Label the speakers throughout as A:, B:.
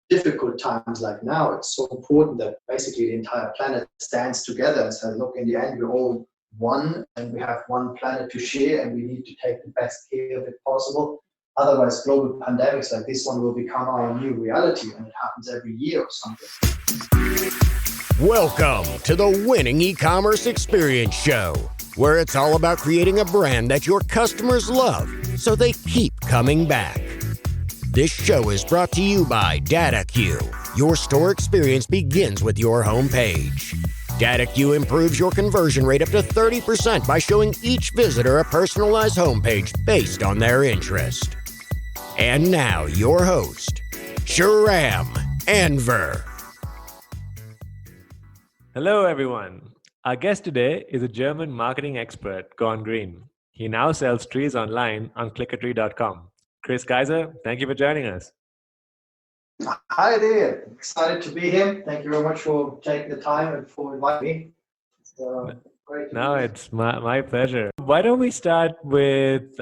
A: difficult times like now, it's so important that basically the entire planet stands together and says, look, in the end, we're all one and we have one planet to share and we need to take the best care of it possible. Otherwise, global pandemics like this one will become our new reality, and it happens every year or something.
B: Welcome to the Winning E-commerce Experience Show, where it's all about creating a brand that your customers love so they keep coming back. This show is brought to you by DataCue. Your store experience begins with your homepage. DataCue improves your conversion rate up to 30% by showing each visitor a personalized homepage based on their interest. And now, your host, Shahram Anver.
C: Hello, everyone. Our guest today is a German marketing expert gone green. He now sells trees online on clickertree.com. Chris Kayser, thank you for joining us.
A: Hi there. Excited to be here. Thank you very much for taking the time and for inviting me. It's great.
C: No, it's my pleasure. Why don't we start with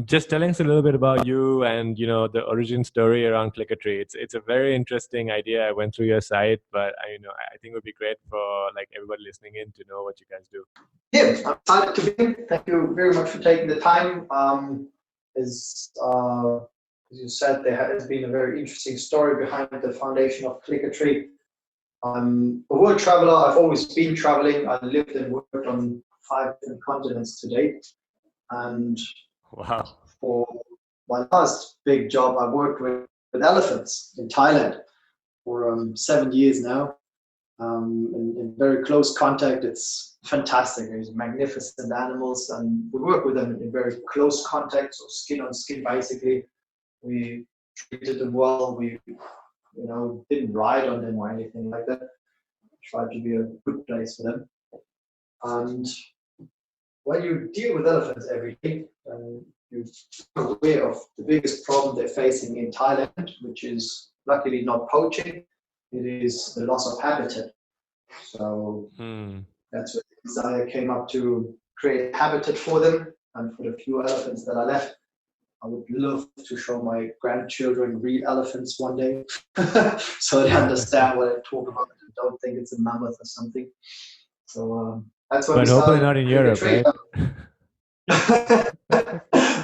C: just telling us a little bit about you and the origin story around Clickertree. It's a very interesting idea. I went through your site, but I think it would be great for everybody listening in to know what you guys do.
A: Yeah, I'm excited to be here. Thank you very much for taking the time. As you said, there has been a very interesting story behind the foundation of Clickertree. I'm a world traveler. I've always been traveling. I lived and worked on 5 different continents to date. And
C: wow,
A: for my last big job, I worked with elephants in Thailand for 7 years now. In very close contact. It's fantastic. There's magnificent animals, and we work with them in very close contact, so skin on skin basically. We treated them well. We didn't ride on them or anything like that. Tried to be a good place for them. And when you deal with elephants every day, you're aware of the biggest problem they're facing in Thailand, which is luckily not poaching. It is the loss of habitat. So that's where the desire came up to create habitat for them. And for the few elephants that are left, I would love to show my grandchildren real elephants one day so they understand what I talk about and don't think it's a mammoth or something. So that's what.
C: But hopefully not in Europe, right?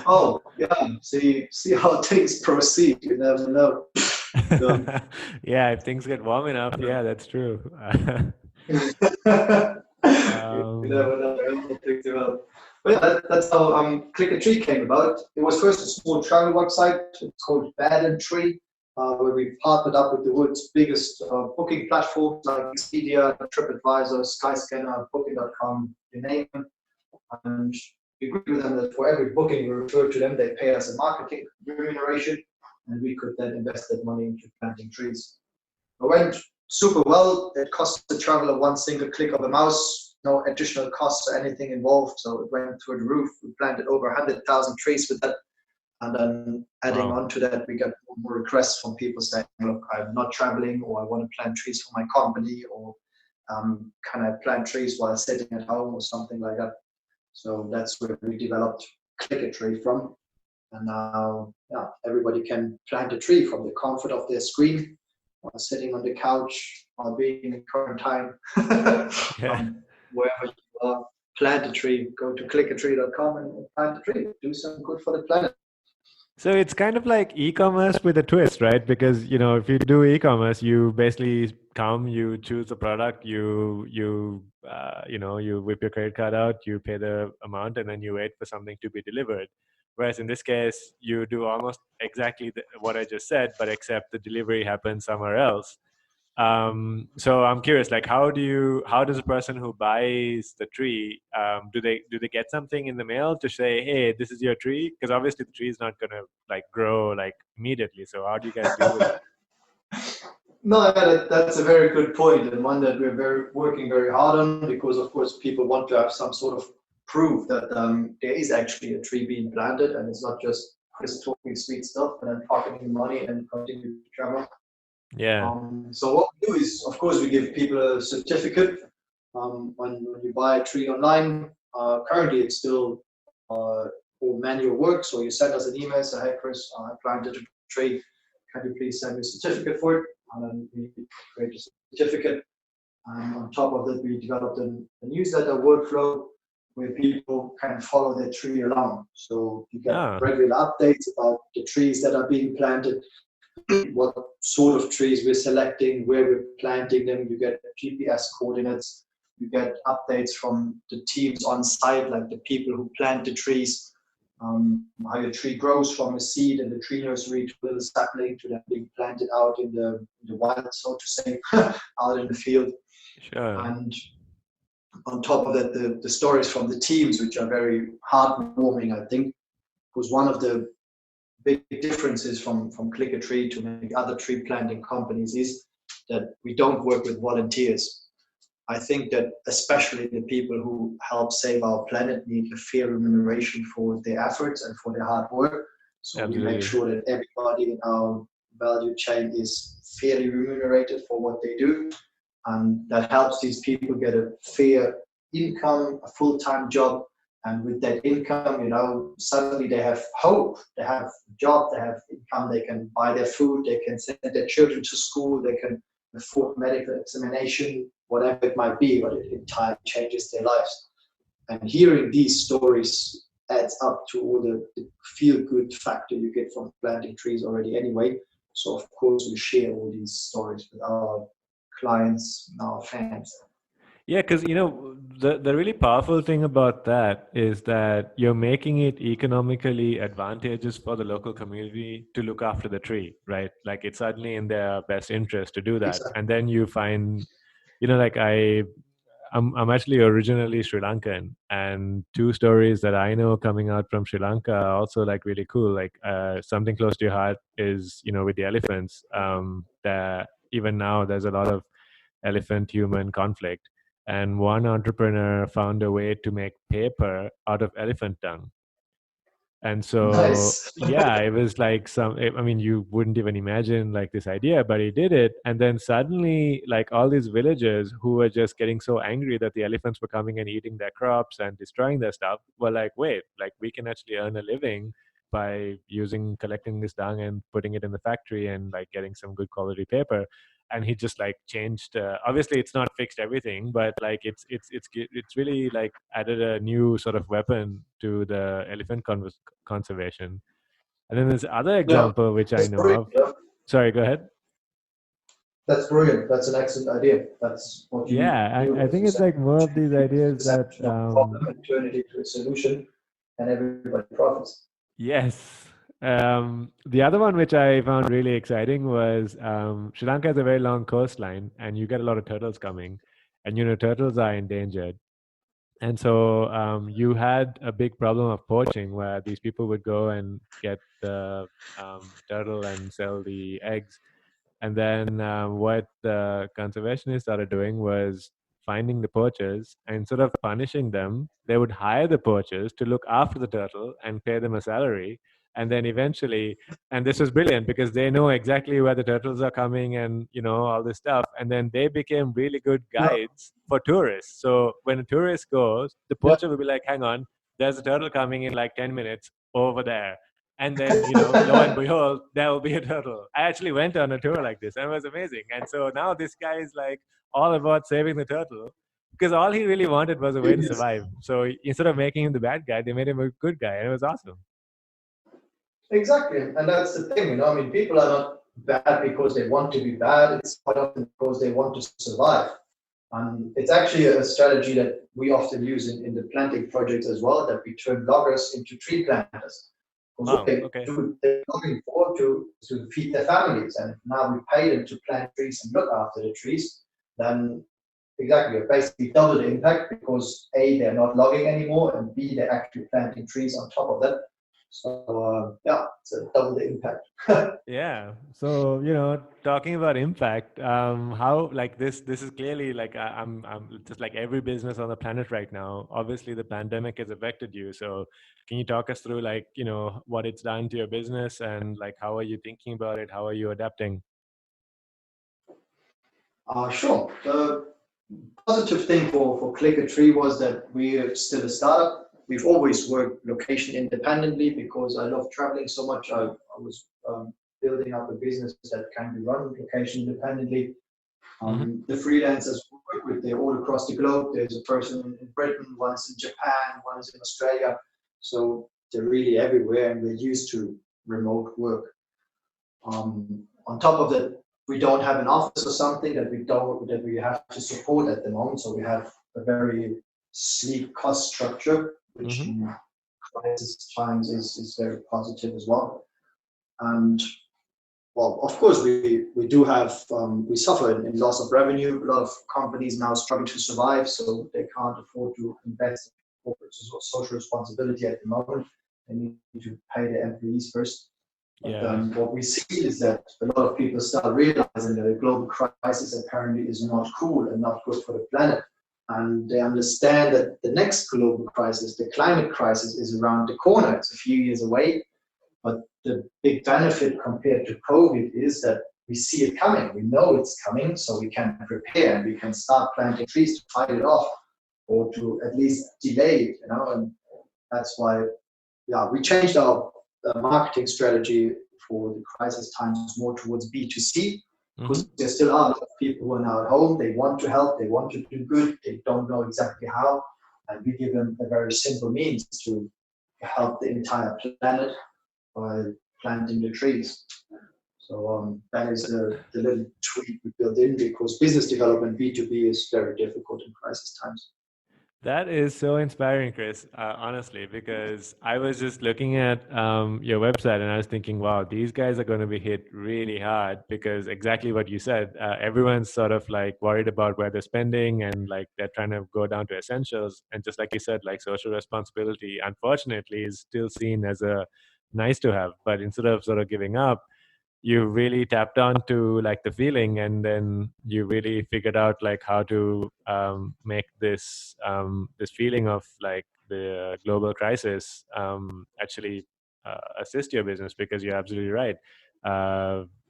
A: Oh, yeah. See how things proceed. You never know.
C: Yeah, if things get warm enough, yeah, that's true.
A: You never know how things develop. But yeah, that's how Clickertree came about. It was first a small travel website. It's called DataCue, where we partnered up with the world's biggest booking platforms like Expedia, TripAdvisor, Skyscanner, Booking.com, you name them. And we agreed with them that for every booking we refer to them, they pay us a marketing remuneration, and we could then invest that money into planting trees. It went super well. It cost the traveler one single click of a mouse. No additional costs or anything involved, so it went through the roof. We planted over 100,000 trees with that, and then adding on to that, we got more requests from people saying, "Look, I'm not traveling, or I want to plant trees for my company, or can I plant trees while sitting at home, or something like that." So that's where we developed Clickertree from, and now everybody can plant a tree from the comfort of their screen, while sitting on the couch, while being in quarantine. Wherever you are, plant a tree. Go to clickertree.com and plant a tree. Do something good for the planet.
C: So it's kind of like e-commerce with a twist, right? Because if you do e-commerce, you basically come, you choose the product, you whip your credit card out, you pay the amount, and then you wait for something to be delivered. Whereas in this case, you do almost exactly what I just said, but except the delivery happens somewhere else. So I'm curious, how does a person who buys the tree, do they get something in the mail to say, hey, this is your tree? Because obviously the tree is not going to grow immediately. So how do you guys deal with that?
A: No, that's a very good point, and one that we're working very hard on, because of course people want to have some sort of proof that there is actually a tree being planted, and it's not just Chris talking sweet stuff and then pocketing money and continue to travel.
C: Yeah.
A: So what we do is, of course, we give people a certificate when you buy a tree online. Currently, it's still all manual work. So you send us an email, say, "Hey, Chris, I planted a tree. Can you please send me a certificate for it?" and then we create a certificate. And on top of that, we developed a newsletter workflow where people can follow their tree along. So you get regular updates about the trees that are being planted, what sort of trees we're selecting, where we're planting them. You get GPS coordinates. You get updates from the teams on site, like the people who plant the trees, how your tree grows from a seed in the tree nursery to a little sapling to then being planted out in the wild, so to say, out in the field.
C: Sure.
A: And on top of that, the stories from the teams, which are very heartwarming, I think, was one of the big differences from Click a Tree to many other tree planting companies is that we don't work with volunteers. I think that especially the people who help save our planet need a fair remuneration for their efforts and for their hard work. So
C: Absolutely.
A: we make sure that everybody in our value chain is fairly remunerated for what they do. And that helps these people get a fair income, a full-time job. And with that income, suddenly they have hope, they have a job, they have income, they can buy their food, they can send their children to school, they can afford medical examination, whatever it might be, but it entirely changes their lives. And hearing these stories adds up to all the feel-good factor you get from planting trees already anyway. So of course we share all these stories with our clients and our fans.
C: Yeah, because the really powerful thing about that is that you're making it economically advantageous for the local community to look after the tree, right? Like it's certainly in their best interest to do that.
A: Exactly.
C: And then you find, like I'm actually originally Sri Lankan, and two stories that I know coming out from Sri Lanka are also like really cool. Like something close to your heart is with the elephants. That even now there's a lot of elephant-human conflict. And one entrepreneur found a way to make paper out of elephant dung. And so,
A: Nice.
C: yeah, it was like you wouldn't even imagine like this idea, but he did it. And then suddenly, like all these villagers who were just getting so angry that the elephants were coming and eating their crops and destroying their stuff were like, wait, like we can actually earn a living by collecting this dung and putting it in the factory and like getting some good quality paper. And he just like changed. Obviously, it's not fixed everything, but like it's really like added a new sort of weapon to the elephant conservation. And then there's other example which I know of.
A: Yeah.
C: Sorry, go ahead.
A: That's brilliant. That's an excellent idea. That's what you do.
C: I think it's like more of these ideas that
A: problem and turn it into a solution, and everybody profits.
C: Yes. The other one which I found really exciting was Sri Lanka has a very long coastline, and you get a lot of turtles coming, and turtles are endangered. And so you had a big problem of poaching where these people would go and get the turtle and sell the eggs. And then what the conservationists started doing was finding the poachers, and instead of punishing them, they would hire the poachers to look after the turtle and pay them a salary. And then eventually, and this was brilliant because they know exactly where the turtles are coming and, all this stuff. And then they became really good guides for tourists. So when a tourist goes, the poacher will be like, hang on, there's a turtle coming in like 10 minutes over there. And then, lo and behold, there will be a turtle. I actually went on a tour like this and it was amazing. And so now this guy is like all about saving the turtle because all he really wanted was a way to survive. So instead of making him the bad guy, they made him a good guy and it was awesome.
A: Exactly. And that's the thing, people are not bad because they want to be bad. It's quite often because they want to survive. And it's actually a strategy that we often use in the planting projects as well, that we turn loggers into tree planters. Because they're looking forward to feed their families. And now we pay them to plant trees and look after the trees, then exactly, you're basically double the impact because A, they're not logging anymore, and B, they're actually planting trees on top of that. So it's a double the impact.
C: Yeah. So talking about impact, how like this is clearly like I'm just like every business on the planet right now. Obviously, the pandemic has affected you. So can you talk us through like what it's done to your business and like how are you thinking about it? How are you adapting?
A: Sure. The positive thing for Click a Tree was that we're still a startup. We've always worked location independently because I love traveling so much. I was building up a business that can be run location independently. The freelancers we work with, they're all across the globe. There's a person in Britain, one's in Japan, one is in Australia. So they're really everywhere, and we're used to remote work. On top of that, we don't have an office or something that we have to support at the moment. So we have a very sleek cost structure, which in crisis times is very positive as well. And well, of course, we do have, we suffer in loss of revenue. A lot of companies now struggle to survive, so they can't afford to invest in corporate social responsibility at the moment. They need to pay their employees first. But what we see is that a lot of people start realizing that a global crisis apparently is not cool and not good for the planet. And they understand that the next global crisis, the climate crisis, is around the corner. It's a few years away. But the big benefit compared to COVID is that we see it coming. We know it's coming, so we can prepare and we can start planting trees to fight it off or to at least delay it, and that's why, we changed our marketing strategy for the crisis times more towards B2C, because there still are a lot of people who are now at home. They want to help, they want to do good, they don't know exactly how, and we give them a very simple means to help the entire planet by planting the trees. So that is the little tweak we built in, because business development B2B is very difficult in crisis times.
C: That is so inspiring, Chris, honestly, because I was just looking at your website and I was thinking, wow, these guys are going to be hit really hard, because exactly what you said, everyone's sort of like worried about where they're spending, and like they're trying to go down to essentials. And just like you said, like social responsibility, unfortunately, is still seen as a nice to have. But instead of sort of giving up, you really tapped on to like the feeling, and then you really figured out like how to make this this feeling of like the global crisis actually assist your business, because you're absolutely right.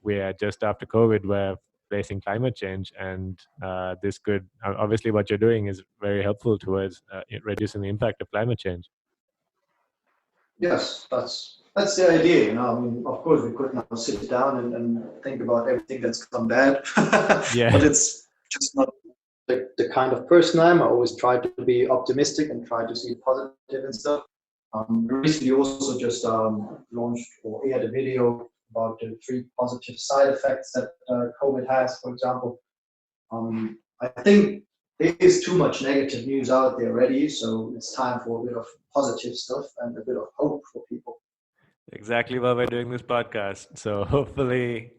C: We are just after COVID, we're facing climate change, and this could obviously, what you're doing is very helpful towards reducing the impact of climate change.
A: Yes, that's the idea. I mean, of course, we could now sit down and think about everything that's gone bad. But it's just not the kind of person I am. I always try to be optimistic and try to see positive and stuff. Recently, also just launched or aired a video about the 3 positive side effects that COVID has, for example. I think there is too much negative news out there already, so it's time for a bit of positive stuff and a bit of hope for people.
C: Exactly why we're doing this podcast. So hopefully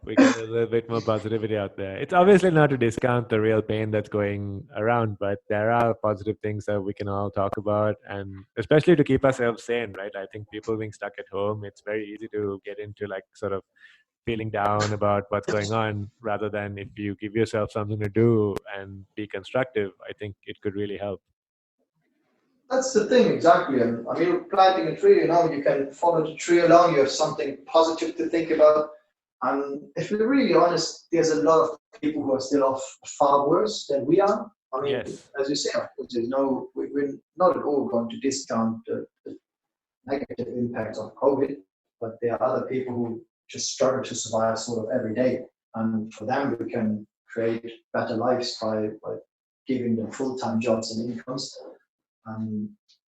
C: we get a little bit more positivity out there. It's obviously not to discount the real pain that's going around, but there are positive things that we can all talk about, and especially to keep ourselves sane, right? I think people being stuck at home, it's very easy to get into like sort of feeling down about what's going on, rather than if you give yourself something to do and be constructive, I think it could really help.
A: That's the thing, exactly. And I mean, planting a tree, you can follow the tree along, you have something positive to think about. And if we're really honest, there's a lot of people who are still off far worse than we are. I mean, as you say, of course, we're not at all going to discount the negative impacts of COVID, but there are other people who just struggle to survive sort of every day. And for them, we can create better lives by giving them full-time jobs and incomes.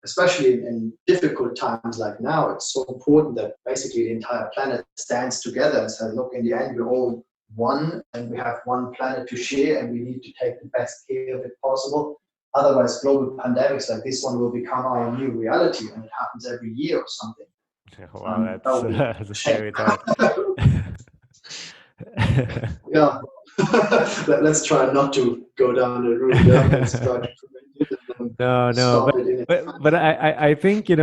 A: Especially in difficult times like now, it's so important that basically the entire planet stands together and says, look, in the end, we're all one and we have one planet to share, and we need to take the best care of it possible. Otherwise, global pandemics like this one will become our new reality, and it happens every year or something.
C: Wow, that's a scary thought.
A: Yeah. Let's try not to go down the route. Let's try to
C: but I think you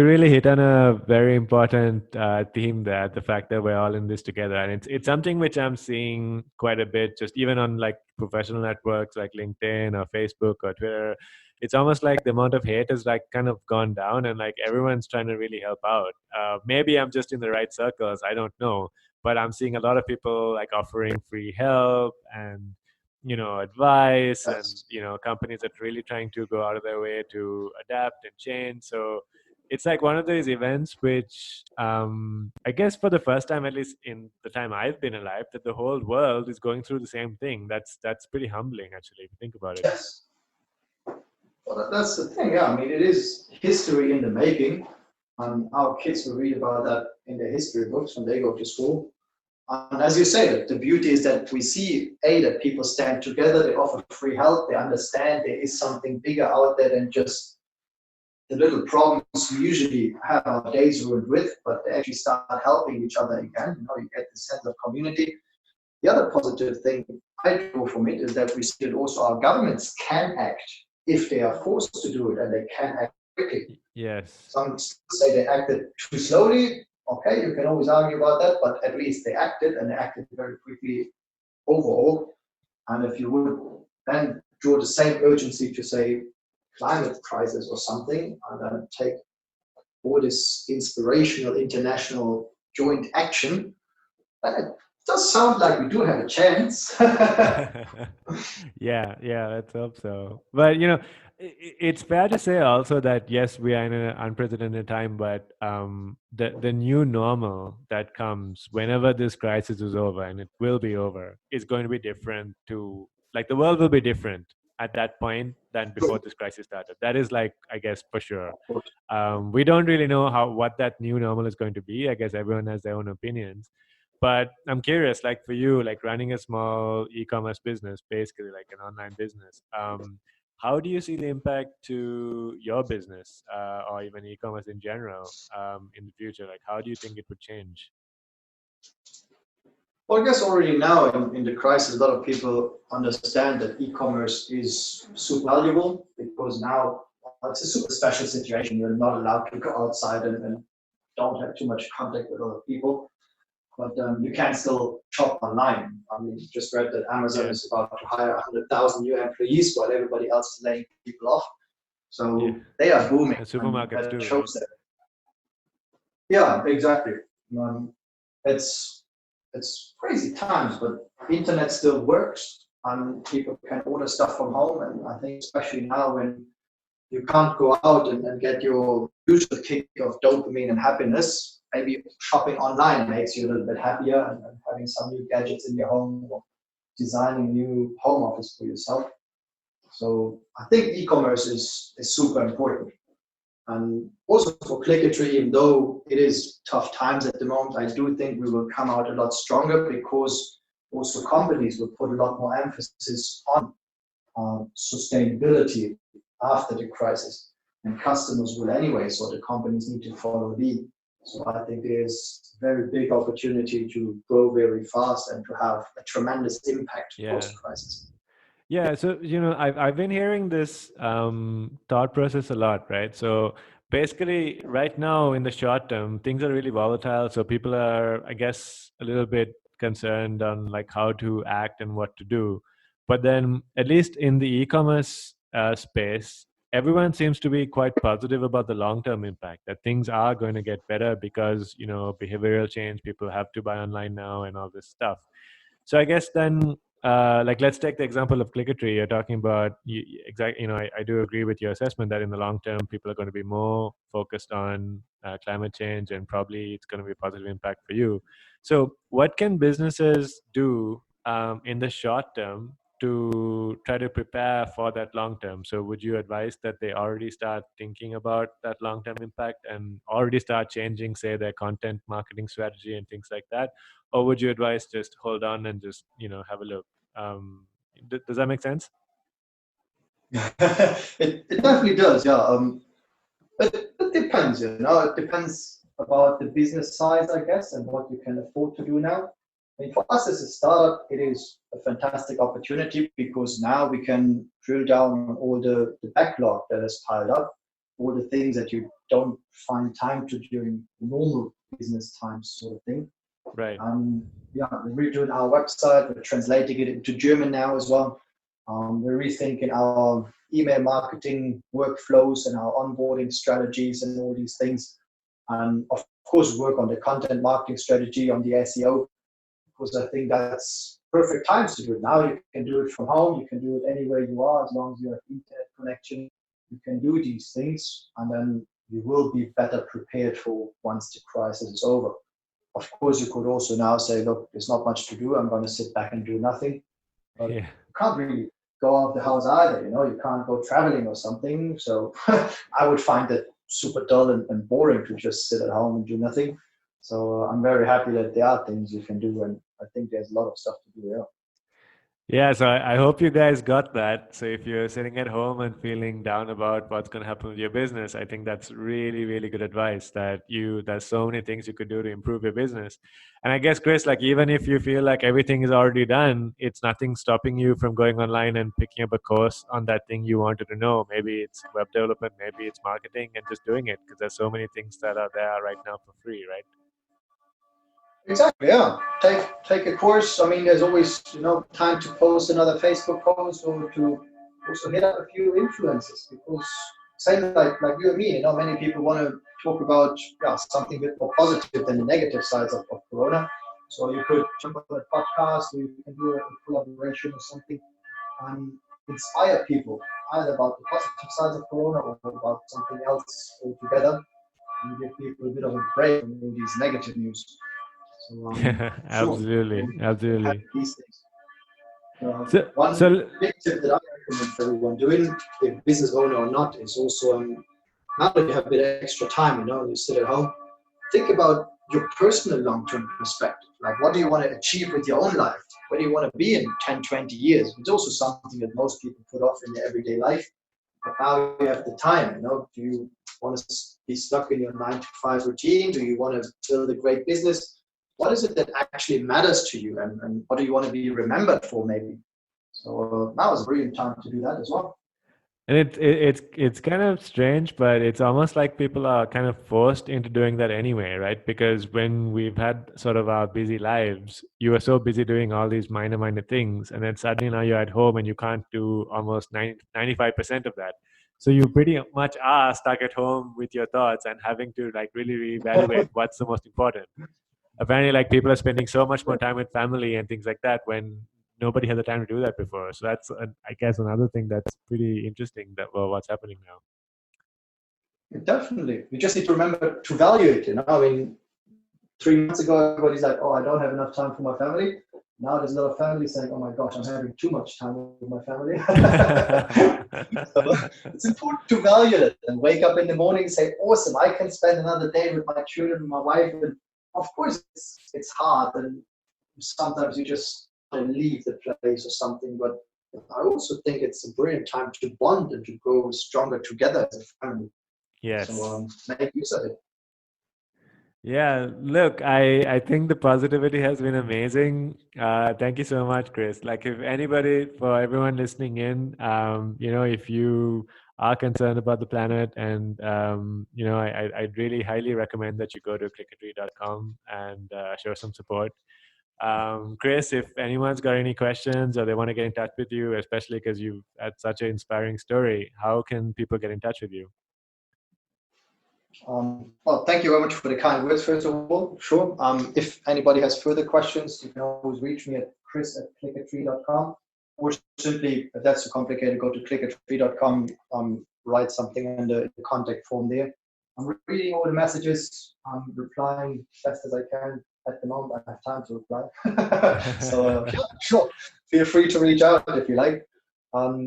C: really hit on a very important theme there, the fact that we're all in this together, and it's something which I'm seeing quite a bit, just even on like professional networks like LinkedIn or Facebook or Twitter. It's almost like the amount of hate has like kind of gone down, and like everyone's trying to really help out. Maybe I'm just in the right circles, I don't know, but I'm seeing a lot of people like offering free help and advice, and companies that are really trying to go out of their way to adapt and change. So it's like one of those events which I guess for the first time, at least in the time I've been alive, that the whole world is going through the same thing. That's pretty humbling, actually, if you think about it.
A: Yes. Well, that's the thing. Yeah, I mean, it is history in the making. Our kids will read about that in their history books when they go to school. And as you say, the beauty is that we see, that people stand together, they offer free help, they understand there is something bigger out there than just the little problems we usually have our days ruined with, but they actually start helping each other again. You get this sense of community. The other positive thing I draw from it is that we see that also our governments can act if they are forced to do it, and they can act quickly.
C: Yes.
A: Some say they acted too slowly. Okay, you can always argue about that, but at least they acted, and they acted very quickly overall. And if you would then draw the same urgency to, say, climate crisis or something, and then take all this inspirational international joint action, then it does sound like we do have a chance.
C: Yeah, let's hope so. But it's fair to say also that yes, we are in an unprecedented time, but the new normal that comes whenever this crisis is over, and it will be over, is going to be different to, like, the world will be different at that point than before this crisis started. That is, like, I guess, for sure. We don't really know what that new normal is going to be. I guess everyone has their own opinions. But I'm curious, like, for you, like running a small e-commerce business, basically like an online business, how do you see the impact to your business or even e-commerce in general in the future? Like, how do you think it would change?
A: Well, I guess already now in the crisis, a lot of people understand that e-commerce is super valuable, because now it's a super special situation. You're not allowed to go outside and don't have too much contact with other people. But you can still shop online. I mean, just read that Amazon is about to hire 100,000 new employees while everybody else is laying people off. So they are booming.
C: And supermarkets too,
A: shows that. Yeah, exactly. It's crazy times, but internet still works, and people can order stuff from home. And I think especially now when you can't go out and get your usual kick of dopamine and happiness, maybe shopping online makes you a little bit happier, and having some new gadgets in your home, or designing a new home office for yourself. So I think e-commerce is super important. And also for Clicketry, even though it is tough times at the moment, I do think we will come out a lot stronger, because also companies will put a lot more emphasis on sustainability after the crisis, and customers will anyway, so the companies need to follow lead. So I think there's a very big opportunity to grow very fast and to have a tremendous impact post-crisis.
C: Yeah, so I've been hearing this thought process a lot, right? So basically, right now in the short term, things are really volatile. So people are, I guess, a little bit concerned on like how to act and what to do. But then, at least in the e-commerce space, everyone seems to be quite positive about the long-term impact, that things are going to get better because behavioral change, people have to buy online now, and all this stuff. So I guess then, like, let's take the example of Clicketry. You're talking about exactly. I do agree with your assessment that in the long term, people are going to be more focused on climate change, and probably it's going to be a positive impact for you. So, what can businesses do in the short term to try to prepare for that long term? So, would you advise that they already start thinking about that long term impact and already start changing, say, their content marketing strategy and things like that? Or would you advise just hold on and just have a look? Does that make sense?
A: It definitely does, yeah. But it depends, It depends about the business size, I guess, and what you can afford to do now. I mean, for us as a startup, it is a fantastic opportunity, because now we can drill down on all the backlog that is piled up, all the things that you don't find time to during normal business times, sort of thing.
C: Right.
A: We're redoing our website. We're translating it into German now as well. We're rethinking our email marketing workflows and our onboarding strategies and all these things. And of course, work on the content marketing strategy, on the SEO, because I think that's perfect times to do it. Now you can do it from home. You can do it anywhere you are, as long as you have internet connection. You can do these things. And then you will be better prepared for once the crisis is over. Of course, you could also now say, look, there's not much to do. I'm going to sit back and do nothing. But
C: Yeah.
A: you can't really go out of the house either. You can't go traveling or something. So I would find it super dull and boring to just sit at home and do nothing. So I'm very happy that there are things you can do, and I think there's a lot of stuff to do. Yeah.
C: Yeah, so I hope you guys got that. So if you're sitting at home and feeling down about what's going to happen with your business, I think that's really, really good advice that there's so many things you could do to improve your business. And I guess, Chris, like even if you feel like everything is already done, it's nothing stopping you from going online and picking up a course on that thing you wanted to know. Maybe it's web development, maybe it's marketing, and just doing it because there's so many things that are there right now for free, right?
A: Exactly. Yeah. Take a course. I mean, there's always time to post another Facebook post or to also hit up a few influencers, because same like you and me. Many people want to talk about something a bit more positive than the negative sides of Corona. So you could jump on a podcast, or you can do a collaboration or something, and inspire people either about the positive sides of Corona or about something else altogether, and give people a bit of a break from all these negative news. So sure,
C: Absolutely,
A: I'm happy
C: absolutely.
A: these days.
C: So,
A: One
C: so
A: big tip that I recommend for everyone doing, if business owner or not, is also now that you have a bit of extra time, you sit at home, think about your personal long-term perspective. Like, what do you want to achieve with your own life? Where do you want to be in 10, 20 years? It's also something that most people put off in their everyday life. But now you have the time, do you want to be stuck in your 9 to 5 routine? Do you want to build a great business? What is it that actually matters to you, and what do you want to be remembered for, maybe? So now is a brilliant time to do that as well.
C: and it's kind of strange, but it's almost like people are kind of forced into doing that anyway, right? Because when we've had sort of our busy lives, you are so busy doing all these minor things, and then suddenly now you're at home and you can't do almost 95% of that. So you pretty much are stuck at home with your thoughts and having to like really reevaluate what's the most important. Apparently, like people are spending so much more time with family and things like that when nobody had the time to do that before. So that's I guess another thing that's pretty interesting that what's happening now.
A: Definitely. You just need to remember to value it. I mean, 3 months ago, everybody's like, oh, I don't have enough time for my family. Now there's a lot of families saying, oh my gosh, I'm having too much time with my family. So it's important to value it and wake up in the morning and say, awesome, I can spend another day with my children and my wife. And of course, it's hard, and sometimes you just leave the place or something. But I also think it's a brilliant time to bond and to grow stronger together as a family.
C: Yes.
A: So make use of it.
C: Yeah, look, I think the positivity has been amazing. Thank you so much, Chris. Like, if anybody, for everyone listening in, if you are concerned about the planet, and I'd really highly recommend that you go to clickatree.com and show some support. Chris, if anyone's got any questions or they want to get in touch with you, especially because you've had such an inspiring story, how can people get in touch with you?
A: Well, thank you very much for the kind words, first of all. Sure. If anybody has further questions, you can always reach me at chris@clickatree.com, or simply, if that's too complicated, go to clickatree.com, write something in the contact form there. I'm reading all the messages. I'm replying best as I can. At the moment, I have time to reply. So, sure. Feel free to reach out if you like.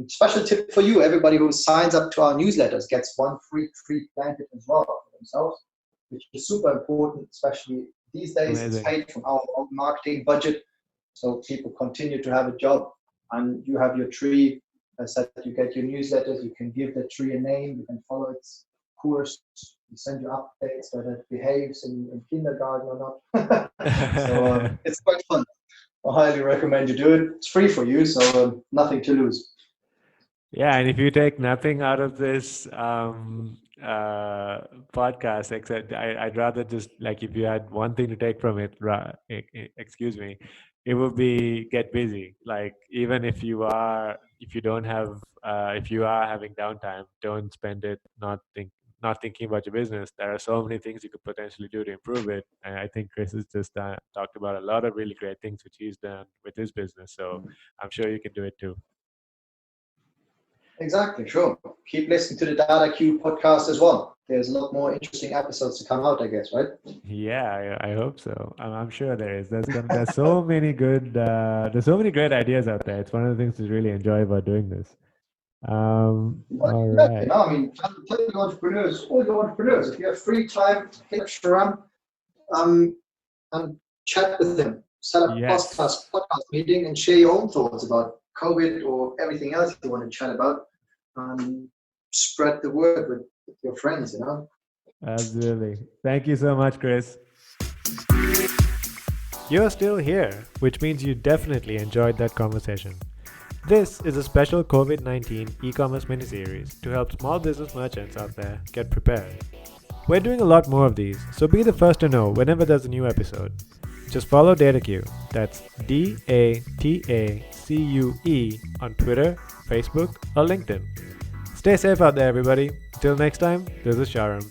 A: Special tip for you, everybody who signs up to our newsletters gets one free tree planted as well for themselves, which is super important, especially these days.
C: Amazing.
A: It's paid from our own marketing budget, so people continue to have a job, and you have your tree. As I said, you get your newsletters, you can give the tree a name, you can follow its course, you send you updates whether it behaves in kindergarten or not. So it's quite fun. I highly recommend you do it. It's free for you, so nothing to lose.
C: Yeah, and if you take nothing out of this podcast, except I'd rather just like if you had one thing to take from it, excuse me, it would be get busy. Like even if you don't have, if you are having downtime, don't spend it not thinking about your business. There are so many things you could potentially do to improve it. And I think Chris has just talked about a lot of really great things which he's done with his business. So I'm sure you can do it too.
A: Exactly, sure. Keep listening to the DataCue podcast as well. There's a lot more interesting episodes to come out, I guess, right?
C: Yeah, I hope so. I'm sure there is. There's so many good there's so many great ideas out there. It's one of the things to really enjoy about doing this. All
A: Yeah,
C: right.
A: I mean, tell the entrepreneurs, all the entrepreneurs, if you have free time, hit up Shahram and chat with them. Set up a
C: Yes.
A: podcast meeting and share your own thoughts about COVID or everything else you want to chat about. Spread the word with your friends,
C: Absolutely. Thank you so much, Chris. You're still here, which means you definitely enjoyed that conversation. This is a special COVID-19 e-commerce miniseries to help small business merchants out there get prepared. We're doing a lot more of these, so be the first to know whenever there's a new episode. Just follow DataCue, that's DATACUE on Twitter, Facebook, or LinkedIn. Stay safe out there, everybody. Till next time, this is Shahram.